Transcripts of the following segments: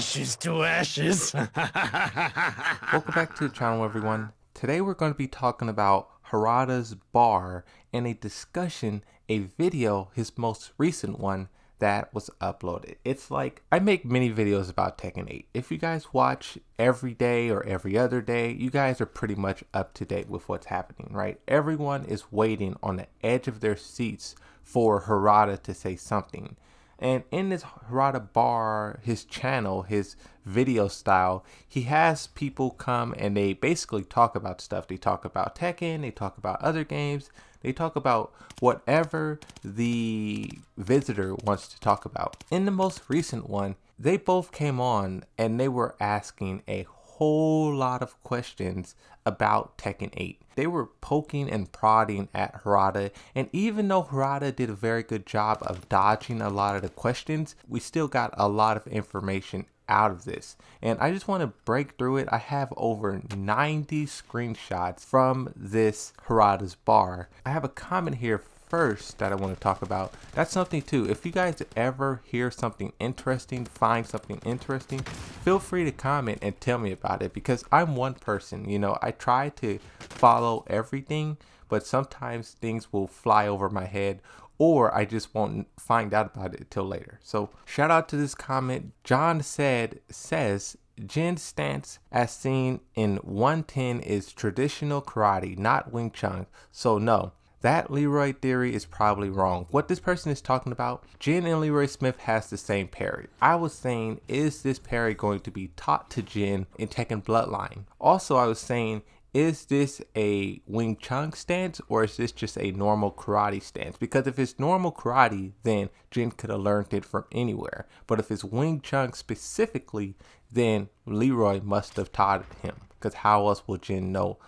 ashes to ashes. Welcome back to the channel, everyone. Today we're going to be talking about Harada's bar and a discussion, a video, his most recent one that was uploaded. It's like, I make many videos about Tekken 8. If you guys watch every day or every other day, you guys are pretty much up to date with what's happening, right? Everyone is waiting on the edge of their seats for Harada to say something. And in this Harada bar, his channel, his video style, he has people come and they basically talk about stuff. They talk about Tekken, they talk about other games, they talk about whatever the visitor wants to talk about. In the most recent one, they both came on and they were asking a whole lot of questions about Tekken 8. They were poking and prodding at Harada, and even though Harada did a very good job of dodging a lot of the questions, we still got a lot of information out of this. And I just want to break through it. I have over 90 screenshots from this Harada's bar. I have a comment here first that I want to talk about. That's something too. If you guys ever hear something interesting, find something interesting, feel free to comment and tell me about it, because I'm one person, you know, I try to follow everything, but sometimes things will fly over my head, or I just won't find out about it till later. So shout out to this comment. John says Jin's stance as seen in 110 is traditional karate, not Wing Chun. So no, that Leroy theory is probably wrong. What this person is talking about, Jin and Leroy Smith has the same parry. I was saying, is this parry going to be taught to Jin in Tekken Bloodline? Also, I was saying, is this a Wing Chun stance or is this just a normal karate stance? Because if it's normal karate, then Jin could have learned it from anywhere. But if it's Wing Chun specifically, then Leroy must have taught him. Because how else will Jin know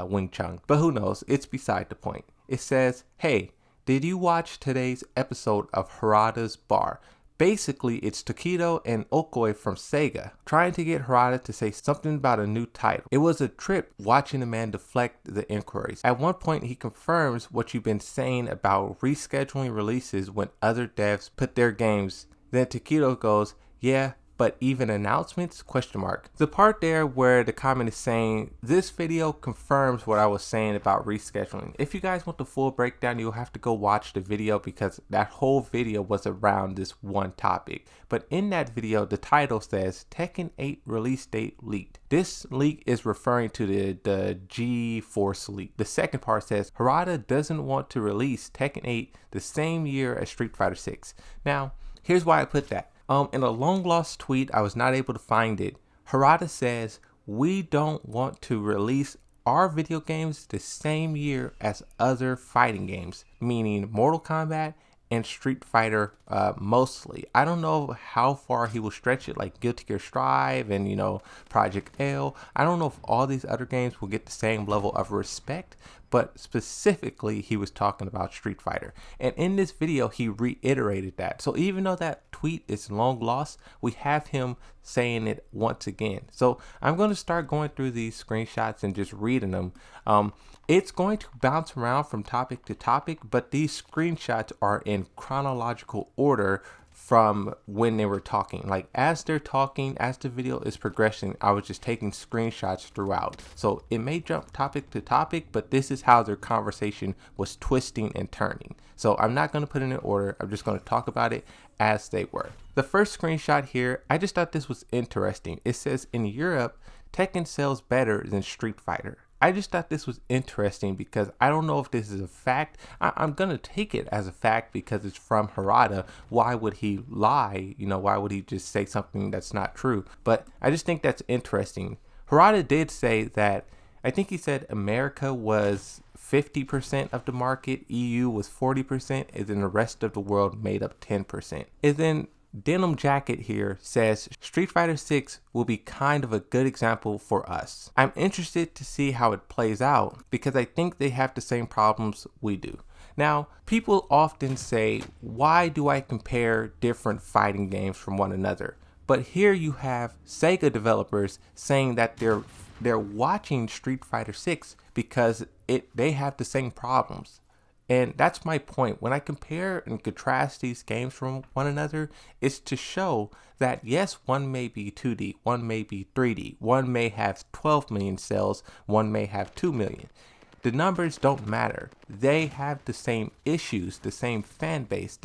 Wing Chun? But who knows? It's beside the point. It says, hey, did you watch today's episode of Harada's bar? Basically, it's Takedo and Okoi from Sega trying to get Harada to say something about a new title. It was a trip watching the man deflect the inquiries. At one point, he confirms what you've been saying about rescheduling releases when other devs put their games. Then Takedo goes, yeah, but even announcements? ? The part there where the comment is saying, this video confirms what I was saying about rescheduling. If you guys want the full breakdown, you'll have to go watch the video, because that whole video was around this one topic. But in that video, the title says Tekken 8 release date leaked. This leak is referring to the G-Force leak. The second part says Harada doesn't want to release Tekken 8 the same year as Street Fighter 6. Now, here's why I put that. In a long lost tweet, I was not able to find it. Harada says, we don't want to release our video games the same year as other fighting games, meaning Mortal Kombat and Street Fighter mostly. I don't know how far he will stretch it, like Guilty Gear Strive and, you know, Project L. I don't know if all these other games will get the same level of respect, but specifically he was talking about Street Fighter. And in this video, he reiterated that. So even though that tweet is long lost, we have him saying it once again. So I'm going to start going through these screenshots and just reading them. It's going to bounce around from topic to topic, but these screenshots are in chronological order from when they were talking. Like as they're talking, as the video is progressing, I was just taking screenshots throughout. So it may jump topic to topic, but this is how their conversation was twisting and turning. So I'm not going to put it in order. I'm just going to talk about it as they were. The first screenshot here, I just thought this was interesting. It says in Europe, Tekken sells better than Street Fighter. I just thought this was interesting because I don't know if this is a fact. I'm going to take it as a fact because it's from Harada. Why would he lie? You know, why would he just say something that's not true? But I just think that's interesting. Harada did say that, I think he said America was 50% of the market, EU was 40%, and then the rest of the world made up 10%. And then Denim Jacket here says Street Fighter 6 will be kind of a good example for us. I'm interested to see how it plays out because I think they have the same problems we do. Now, people often say, why do I compare different fighting games from one another? But here you have Sega developers saying that they're watching Street Fighter 6 because they have the same problems. And that's my point. When I compare and contrast these games from one another, it's to show that yes, one may be 2D, one may be 3D, one may have 12 million sales, one may have 2 million. The numbers don't matter. They have the same issues, the same fan base,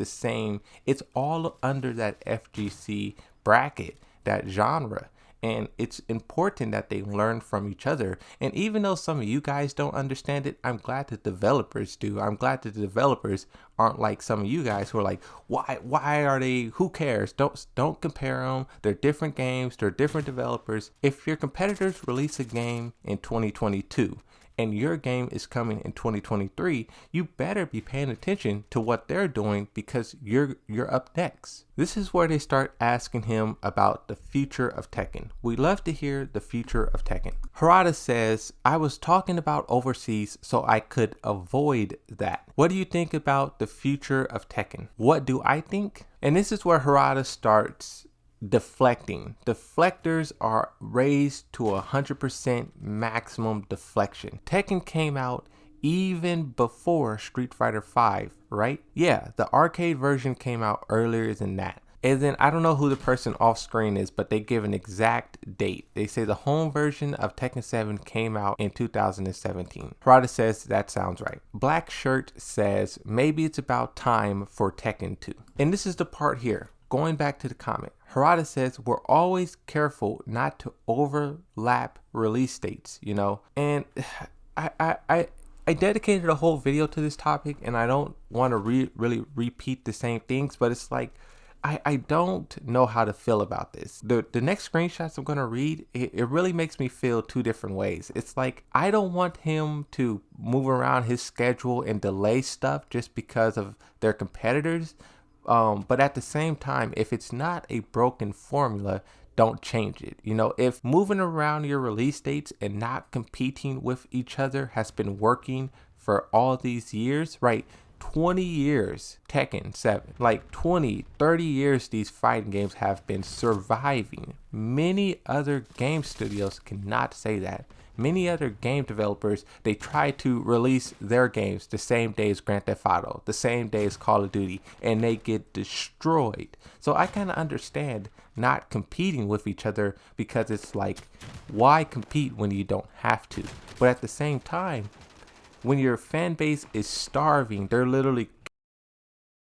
it's all under that FGC bracket, that genre. And it's important that they learn from each other. And even though some of you guys don't understand it, I'm glad that developers do. I'm glad that the developers aren't like some of you guys who are like, why are they, who cares? Don't compare them. They're different games. They're different developers. If your competitors release a game in 2022, and your game is coming in 2023, you better be paying attention to what they're doing because you're up next. This is where they start asking him about the future of Tekken. We love to hear the future of Tekken. Harada says, I was talking about overseas so I could avoid that. What do you think about the future of Tekken? What do I think? And this is where Harada starts deflecting. Deflectors are raised to 100% maximum deflection. Tekken came out even before Street Fighter V, right? Yeah, the arcade version came out earlier than that. And then I don't know who the person off screen is, but they give an exact date. They say the home version of Tekken 7 came out in 2017. Harada says that sounds right. Black Shirt says maybe it's about time for Tekken 2. And this is the part here. Going back to the comment, Harada says we're always careful not to overlap release dates, you know? And I dedicated a whole video to this topic, and I don't want to really repeat the same things, but it's like, I don't know how to feel about this. The next screenshots I'm going to read, it really makes me feel two different ways. It's like, I don't want him to move around his schedule and delay stuff just because of their competitors. But at the same time, if it's not a broken formula, don't change it. You know, if moving around your release dates and not competing with each other has been working for all these years, right? 20 years, Tekken 7, like 20, 30 years these fighting games have been surviving. Many other game studios cannot say that. Many other game developers, they try to release their games the same day as Grand Theft Auto, the same day as Call of Duty, and they get destroyed. So I kind of understand not competing with each other because it's like, why compete when you don't have to? But at the same time, when your fan base is starving, they're literally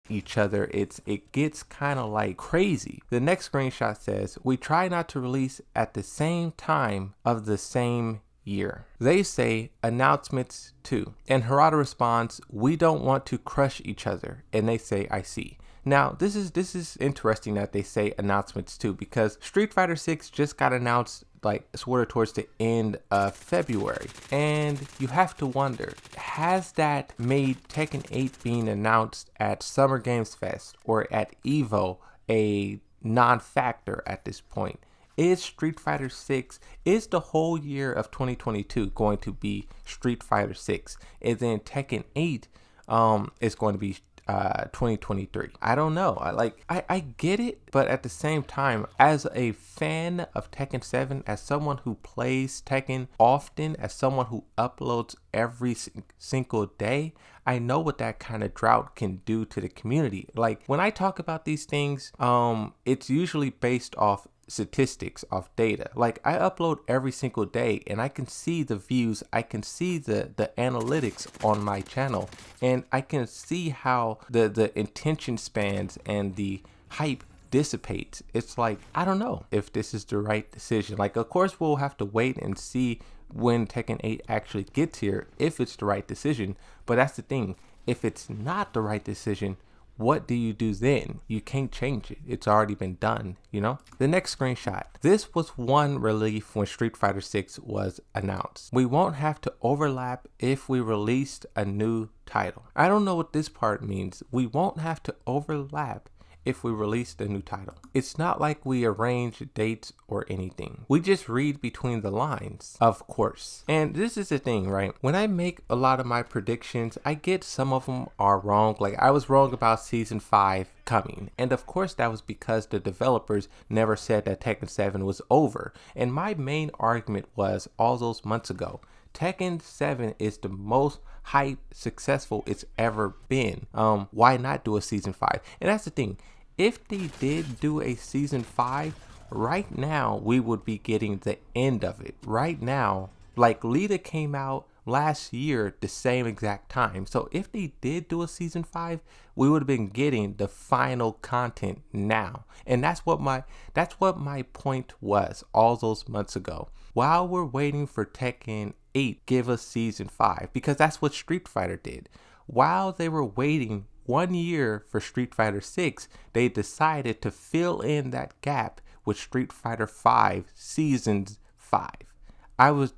each other, it gets kind of like crazy. The next screenshot says, we try not to release at the same time of the same year. They say announcements too. And Harada responds, we don't want to crush each other. And they say, I see. Now, this is interesting that they say announcements too, because Street Fighter 6 just got announced like sort of towards the end of February. And you have to wonder, has that made Tekken 8 being announced at Summer Games Fest or at EVO a non-factor at this point? Is Street Fighter 6, is the whole year of 2022 going to be Street Fighter 6? And then Tekken 8 is going to be 2023. I don't know. I get it, but at the same time, as a fan of Tekken 7, as someone who plays Tekken often, as someone who uploads every single day, I know what that kind of drought can do to the community. Like when I talk about these things, it's usually based off statistics, of data. Like I upload every single day and I can see the views, I can see the analytics on my channel, and I can see how the attention spans and the hype dissipates. It's like, I don't know if this is the right decision. Like, of course we'll have to wait and see when Tekken 8 actually gets here, if it's the right decision. But that's the thing, if it's not the right decision, what do you do then? You can't change it. It's already been done, you know? The next screenshot. This was one relief when Street Fighter 6 was announced. We won't have to overlap if we released a new title. I don't know what this part means. We won't have to overlap if we released a new title. It's not like we arrange dates or anything. We just read between the lines, of course. And this is the thing, right? When I make a lot of my predictions, I get some of them are wrong. Like I was wrong about Season 5 coming. And of course that was because the developers never said that Tekken 7 was over. And my main argument was all those months ago, Tekken 7 is the most hype successful it's ever been. Why not do a season 5? And that's the thing. If they did do a season 5, right now we would be getting the end of it. Right now, like Lita came out last year the same exact time. So if they did do a season 5, we would have been getting the final content now. And that's what my point was all those months ago. While we're waiting for Tekken 8, give us season 5, because that's what Street Fighter did. While they were waiting 1 year for Street Fighter 6, they decided to fill in that gap with Street Fighter 5 Seasons 5.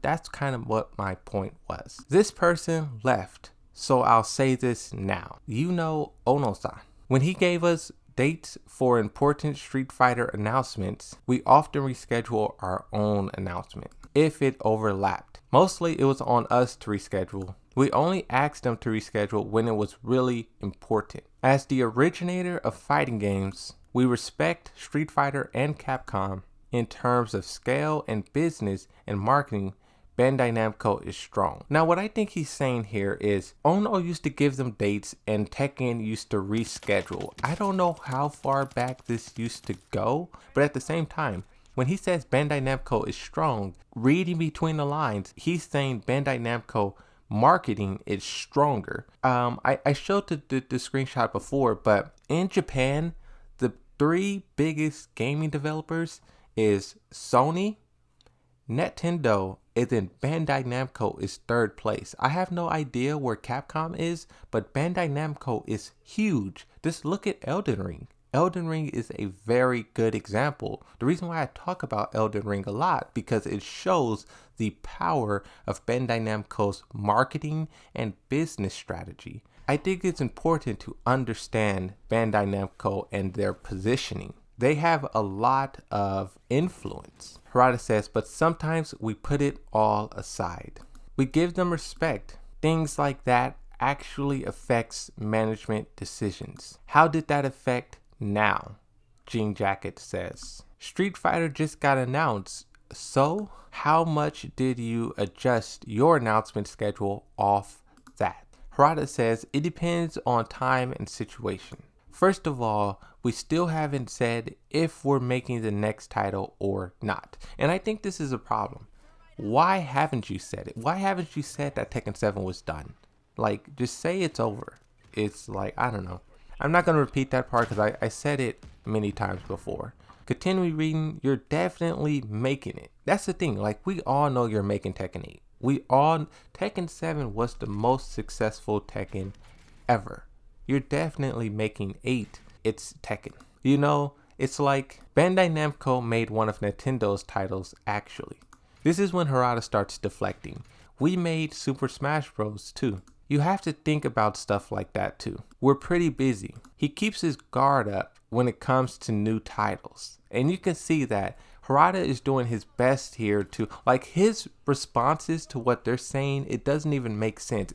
That's kind of what my point was. This person left, so I'll say this now. You know Ono-san. When he gave us dates for important Street Fighter announcements, we often reschedule our own announcement if it overlapped. Mostly it was on us to reschedule. We only asked them to reschedule when it was really important. As the originator of fighting games, we respect Street Fighter and Capcom. In terms of scale and business and marketing, Bandai Namco is strong. Now, what I think he's saying here is Ono used to give them dates and Tekken used to reschedule. I don't know how far back this used to go, but at the same time, when he says Bandai Namco is strong, reading between the lines, he's saying Bandai Namco marketing is stronger. I showed the screenshot before, but in Japan, the 3 biggest gaming developers is Sony, Nintendo, and then Bandai Namco is 3rd place. I have no idea where Capcom is, but Bandai Namco is huge. Just look at Elden Ring. Elden Ring is a very good example. The reason why I talk about Elden Ring a lot, because it shows the power of Bandai Namco's marketing and business strategy. I think it's important to understand Bandai Namco and their positioning. They have a lot of influence. Harada says, but sometimes we put it all aside. We give them respect. Things like that actually affects management decisions. How did that affect now? Jean Jacket says, Street Fighter just got announced. So how much did you adjust your announcement schedule off that? Harada says, it depends on time and situation. First of all, we still haven't said if we're making the next title or not. And I think this is a problem. Why haven't you said it? Why haven't you said that Tekken 7 was done? Like, just say it's over. It's like, I don't know. I'm not going to repeat that part because I said it many times before. Continue reading, you're definitely making it. That's the thing. Like, we all know you're making Tekken 8. Tekken 7 was the most successful Tekken ever. You're definitely making 8. It's Tekken. You know, it's like Bandai Namco made one of Nintendo's titles actually. This is when Harada starts deflecting. We made Super Smash Bros. Too. You have to think about stuff like that too. We're pretty busy. He keeps his guard up when it comes to new titles. And you can see that Harada is doing his best here to, like, his responses to what they're saying, it doesn't even make sense.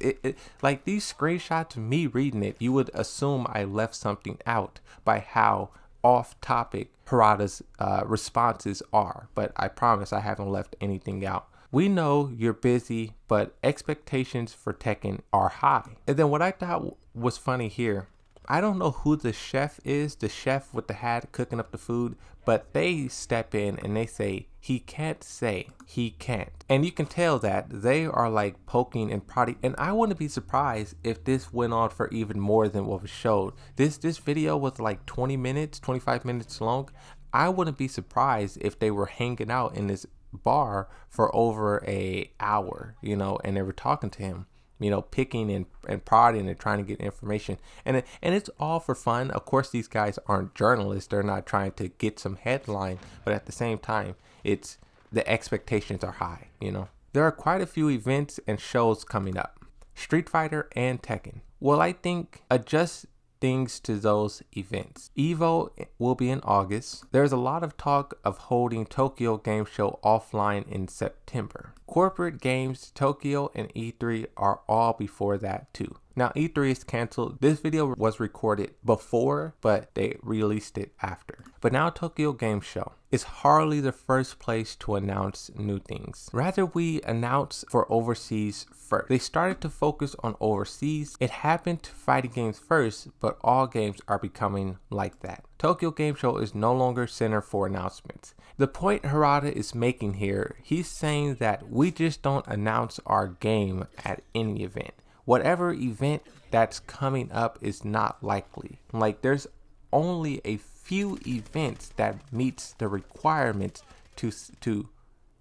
Like, these screenshots, me reading it, you would assume I left something out by how off topic Harada's responses are. But I promise I haven't left anything out. We know you're busy, but expectations for Tekken are high. And then what I thought was funny here, I don't know who the chef is, the chef with the hat cooking up the food, but they step in and they say, he can't say, he can't. And you can tell that they are like poking and prodding. And I wouldn't be surprised if this went on for even more than what was showed. This video was like 20 minutes, 25 minutes long. I wouldn't be surprised if they were hanging out in this bar for over an hour, you know, and they were talking to him, you know, picking and prodding and trying to get information. And it's all for fun. Of course, these guys aren't journalists. They're not trying to get some headline, but at the same time, it's the expectations are high, you know. There are quite a few events and shows coming up. Street Fighter and Tekken. Well, I think adjust things to those events. Evo will be in August. There's a lot of talk of holding Tokyo Game Show offline in September. Corporate games, Tokyo and E3 are all before that too. Now E3 is canceled. This video was recorded before, but they released it after. But now Tokyo Game Show is hardly the first place to announce new things. Rather, we announce for overseas first. They started to focus on overseas. It happened to fighting games first, but all games are becoming like that. Tokyo Game Show is no longer center for announcements. The point Harada is making here, he's saying that we just don't announce our game at any event. Whatever event that's coming up is not likely. Like, there's only a few events that meets the requirements to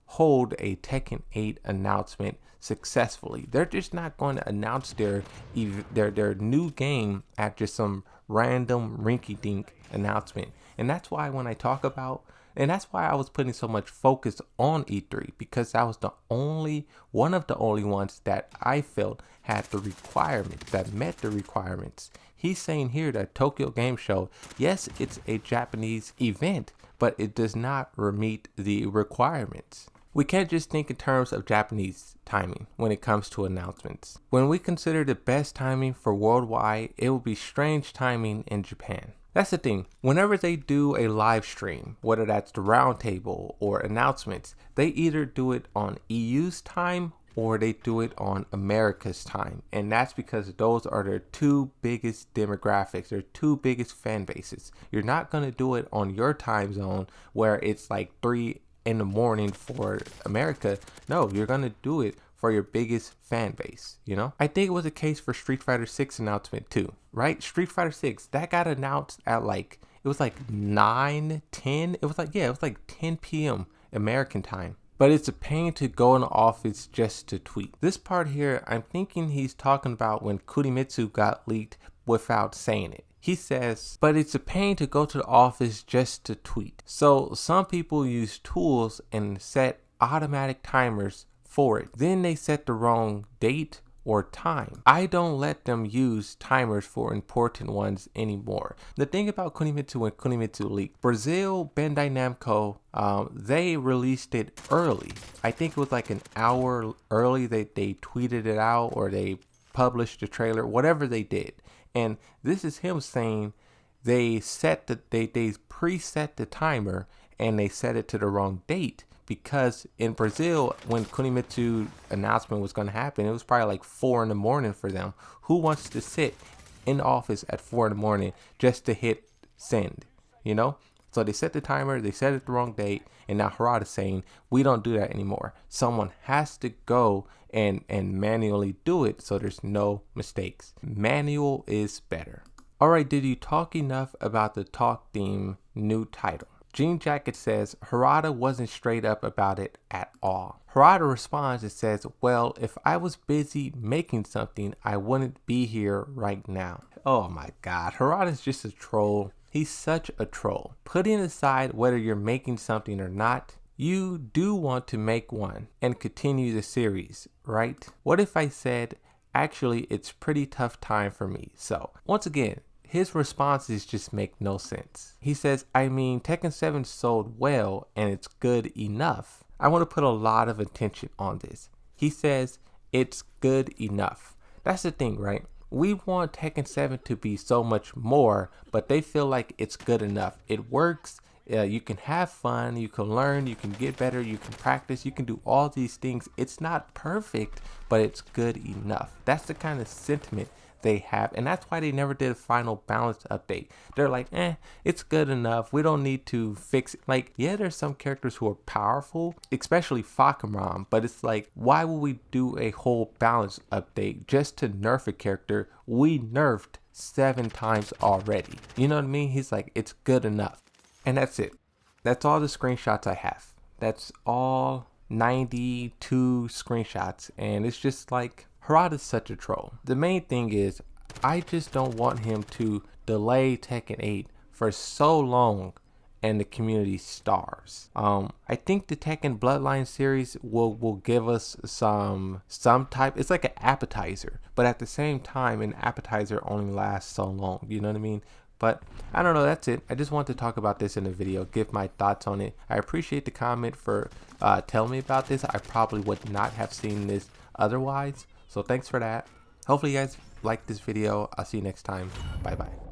hold a Tekken 8 announcement successfully. They're just not going to announce their new game at just some random rinky-dink announcement. And that's why when I talk about, and that's why I was putting so much focus on E3, because that was one of the only ones that I felt had the requirements, that met the requirements. He's saying here that Tokyo Game Show, yes, it's a Japanese event, but it does not meet the requirements. We can't just think in terms of Japanese timing when it comes to announcements. When we consider the best timing for worldwide, it will be strange timing in Japan. That's the thing. Whenever they do a live stream, whether that's the roundtable or announcements, they either do it on EU's time or they do it on America's time. And that's because those are their two biggest demographics, their two biggest fan bases. You're not going to do it on your time zone where it's like 3 in the morning for America. No, you're going to do it for your biggest fan base, you know? I think it was the case for Street Fighter 6 announcement too, right? Street Fighter 6, that got announced at it was like 9, 10. It was like 10 p.m. American time. But it's a pain to go in the office just to tweet. This part here, I'm thinking he's talking about when Kunimitsu got leaked without saying it. He says, but it's a pain to go to the office just to tweet. So some people use tools and set automatic timers for it. Then they set the wrong date or time. I don't let them use timers for important ones anymore. The thing about Kunimitsu, when Kunimitsu leaked, Brazil, Bandai Namco, they released it early. I think it was like an hour early. They tweeted it out or they published the trailer, whatever they did. And this is him saying they preset the timer and they set it to the wrong date. Because in Brazil, when Kunimitsu announcement was going to happen, it was probably like 4 in the morning for them. Who wants to sit in the office at 4 in the morning just to hit send, you know? So they set the timer, they set it the wrong date, and now Harada's saying, we don't do that anymore. Someone has to go and manually do it so there's no mistakes. Manual is better. All right, did you talk enough about the Talk Theme new title? Jean Jacket says Harada wasn't straight up about it at all. Harada responds and says, well, if I was busy making something, I wouldn't be here right now. Oh my God, Harada's just a troll. He's such a troll. Putting aside whether you're making something or not, you do want to make one and continue the series, right? What if I said, actually, it's pretty tough time for me. So once again, his responses just make no sense. He says, I mean, Tekken 7 sold well and it's good enough. I want to put a lot of attention on this. He says, it's good enough. That's the thing, right? We want Tekken 7 to be so much more, but they feel like it's good enough. It works. You can have fun. You can learn. You can get better. You can practice. You can do all these things. It's not perfect, but it's good enough. That's the kind of sentiment they have, and that's why they never did a final balance update. They're like, it's good enough. We don't need to fix it. Like, yeah, there's some characters who are powerful, especially Fakaram, but it's like, why would we do a whole balance update just to nerf a character we nerfed 7 times already? You know what I mean? He's like, it's good enough. And that's it. That's all the screenshots I have. That's all 92 screenshots, and it's just like, Harada's such a troll. The main thing is, I just don't want him to delay Tekken 8 for so long and the community starves. I think the Tekken Bloodline series will give us some type, it's like an appetizer, but at the same time, an appetizer only lasts so long, you know what I mean? But I don't know, that's it. I just wanted to talk about this in the video, give my thoughts on it. I appreciate the comment for telling me about this. I probably would not have seen this otherwise. So thanks for that. Hopefully you guys like this video. I'll see you next time. Bye bye.